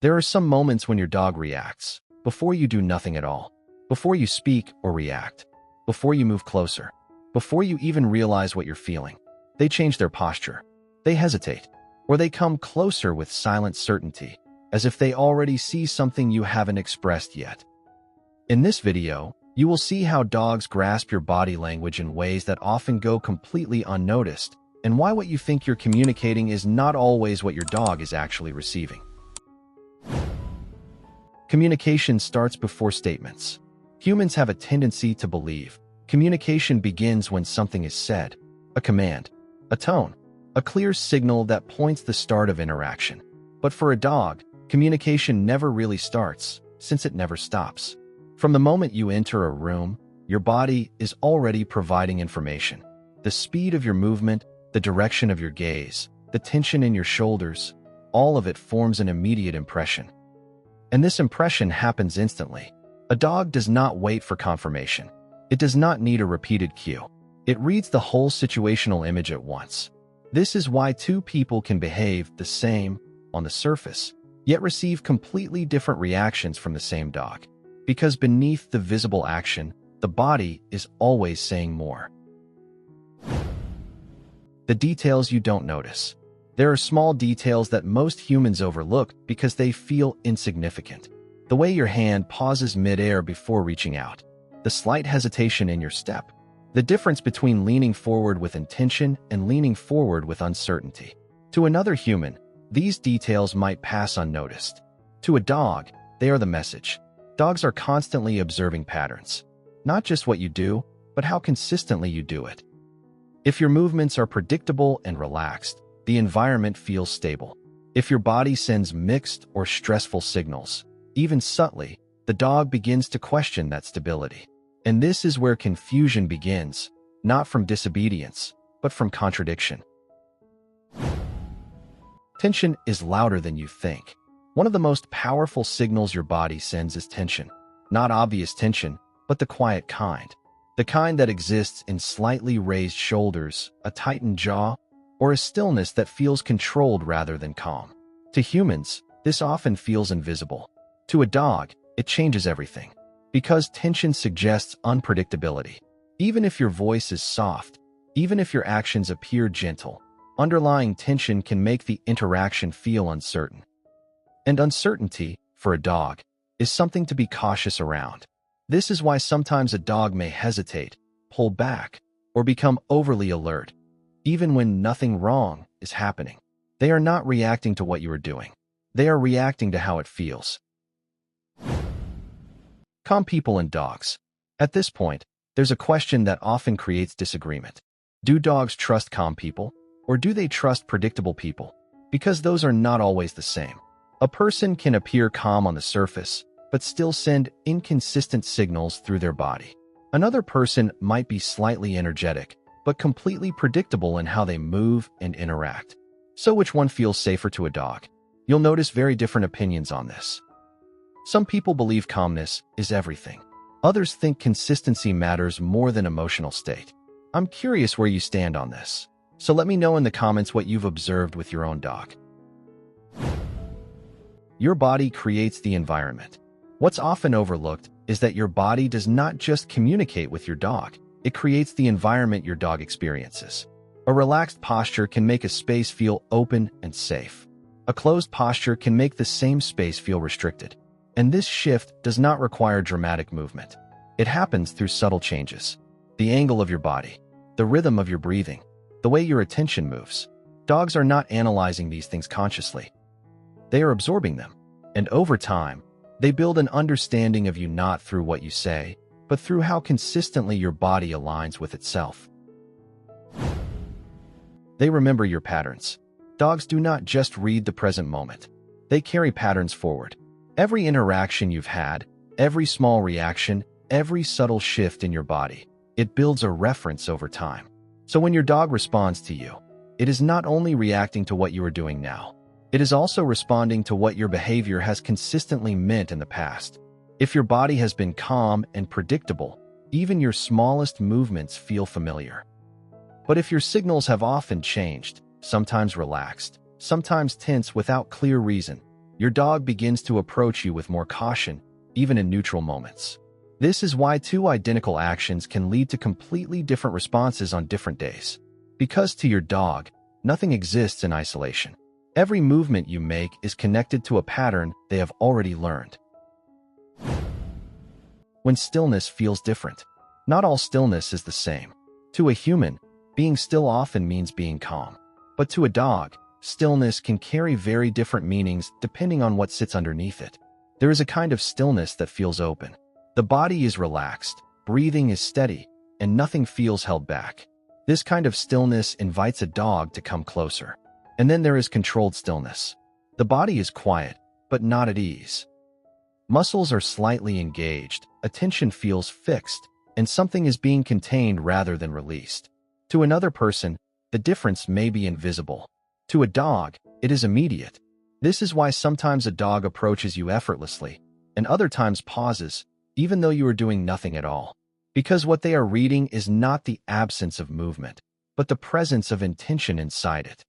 There are some moments when your dog reacts, before you do nothing at all, before you speak or react, before you move closer, before you even realize what you're feeling. They change their posture, they hesitate, or they come closer with silent certainty, as if they already see something you haven't expressed yet. In this video, you will see how dogs grasp your body language in ways that often go completely unnoticed, and why what you think you're communicating is not always what your dog is actually receiving. Communication starts before statements. Humans have a tendency to believe communication begins when something is said, a command, a tone, a clear signal that points the start of interaction. But for a dog, communication never really starts, since it never stops. From the moment you enter a room, your body is already providing information. The speed of your movement, the direction of your gaze, the tension in your shoulders, all of it forms an immediate impression. And this impression happens instantly. A dog does not wait for confirmation. It does not need a repeated cue. It reads the whole situational image at once. This is why two people can behave the same on the surface, yet receive completely different reactions from the same dog. Because beneath the visible action, the body is always saying more. The details you don't notice. There are small details that most humans overlook because they feel insignificant. The way your hand pauses mid-air before reaching out, the slight hesitation in your step, the difference between leaning forward with intention and leaning forward with uncertainty. To another human, these details might pass unnoticed. To a dog, they are the message. Dogs are constantly observing patterns. Not just what you do, but how consistently you do it. If your movements are predictable and relaxed, the environment feels stable. If your body sends mixed or stressful signals, even subtly, the dog begins to question that stability. And this is where confusion begins, not from disobedience, but from contradiction. Tension is louder than you think. One of the most powerful signals your body sends is tension. Not obvious tension, but the quiet kind. The kind that exists in slightly raised shoulders, a tightened jaw, or a stillness that feels controlled rather than calm. To humans, this often feels invisible. To a dog, it changes everything. Because tension suggests unpredictability. Even if your voice is soft, even if your actions appear gentle, underlying tension can make the interaction feel uncertain. And uncertainty, for a dog, is something to be cautious around. This is why sometimes a dog may hesitate, pull back, or become overly alert, even when nothing wrong is happening. They are not reacting to what you are doing. They are reacting to how it feels. Calm people and dogs. At this point, there's a question that often creates disagreement. Do dogs trust calm people, or do they trust predictable people? Because those are not always the same. A person can appear calm on the surface, but still send inconsistent signals through their body. Another person might be slightly energetic, but completely predictable in how they move and interact. So which one feels safer to a dog? You'll notice very different opinions on this. Some people believe calmness is everything. Others think consistency matters more than emotional state. I'm curious where you stand on this. So let me know in the comments what you've observed with your own dog. Your body creates the environment. What's often overlooked is that your body does not just communicate with your dog, it creates the environment your dog experiences. A relaxed posture can make a space feel open and safe. A closed posture can make the same space feel restricted. And this shift does not require dramatic movement. It happens through subtle changes. The angle of your body, the rhythm of your breathing, the way your attention moves. Dogs are not analyzing these things consciously. They are absorbing them. And over time, they build an understanding of you not through what you say, but through how consistently your body aligns with itself. They remember your patterns. Dogs do not just read the present moment. They carry patterns forward. Every interaction you've had, every small reaction, every subtle shift in your body, it builds a reference over time. So when your dog responds to you, it is not only reacting to what you are doing now, it is also responding to what your behavior has consistently meant in the past. If your body has been calm and predictable, even your smallest movements feel familiar. But if your signals have often changed, sometimes relaxed, sometimes tense without clear reason, Your dog begins to approach you with more caution, even in neutral moments. This is why two identical actions can lead to completely different responses on different days. Because to your dog, nothing exists in isolation. Every movement you make is connected to a pattern they have already learned. When stillness feels different. Not all stillness is the same. To a human, being still often means being calm. But to a dog, stillness can carry very different meanings depending on what sits underneath it. There is a kind of stillness that feels open. The body is relaxed, breathing is steady, and nothing feels held back. This kind of stillness invites a dog to come closer. And then there is controlled stillness. The body is quiet, but not at ease. Muscles are slightly engaged, attention feels fixed, and something is being contained rather than released. To another person, the difference may be invisible. To a dog, it is immediate. This is why sometimes a dog approaches you effortlessly, and other times pauses, even though you are doing nothing at all. Because what they are reading is not the absence of movement, but the presence of intention inside it.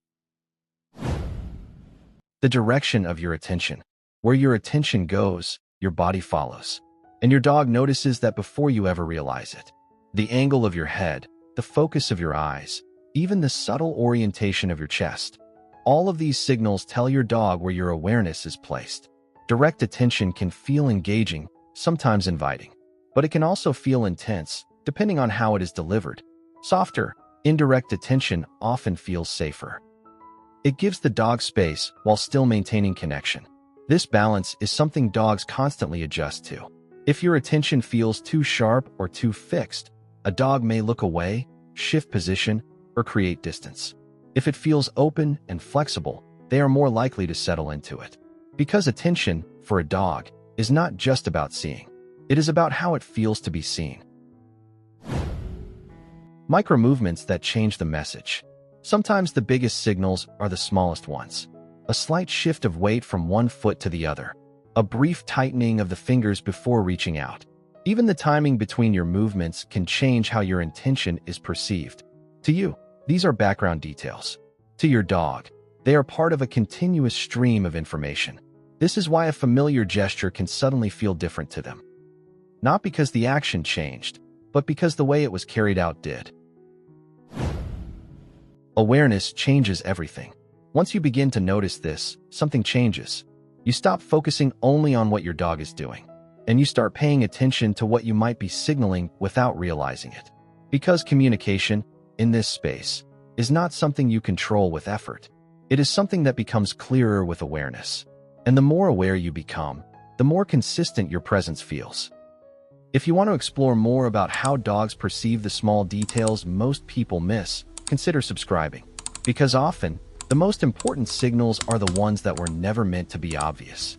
The direction of your attention. Where your attention goes, your body follows. And your dog notices that before you ever realize it. The angle of your head, the focus of your eyes, even the subtle orientation of your chest. All of these signals tell your dog where your awareness is placed. Direct attention can feel engaging, sometimes inviting. But it can also feel intense, depending on how it is delivered. Softer, indirect attention often feels safer. It gives the dog space while still maintaining connection. This balance is something dogs constantly adjust to. If your attention feels too sharp or too fixed, a dog may look away, shift position, or create distance. If it feels open and flexible, they are more likely to settle into it. Because attention, for a dog, is not just about seeing. It is about how it feels to be seen. Micro-movements that change the message. Sometimes the biggest signals are the smallest ones. A slight shift of weight from one foot to the other. A brief tightening of the fingers before reaching out. Even the timing between your movements can change how your intention is perceived. To you, these are background details. To your dog, they are part of a continuous stream of information. This is why a familiar gesture can suddenly feel different to them. Not because the action changed, but because the way it was carried out did. Awareness changes everything. Once you begin to notice this, something changes. You stop focusing only on what your dog is doing, and you start paying attention to what you might be signaling without realizing it. Because communication, in this space, is not something you control with effort. It is something that becomes clearer with awareness. And the more aware you become, the more consistent your presence feels. If you want to explore more about how dogs perceive the small details most people miss, consider subscribing. Because often, the most important signals are the ones that were never meant to be obvious.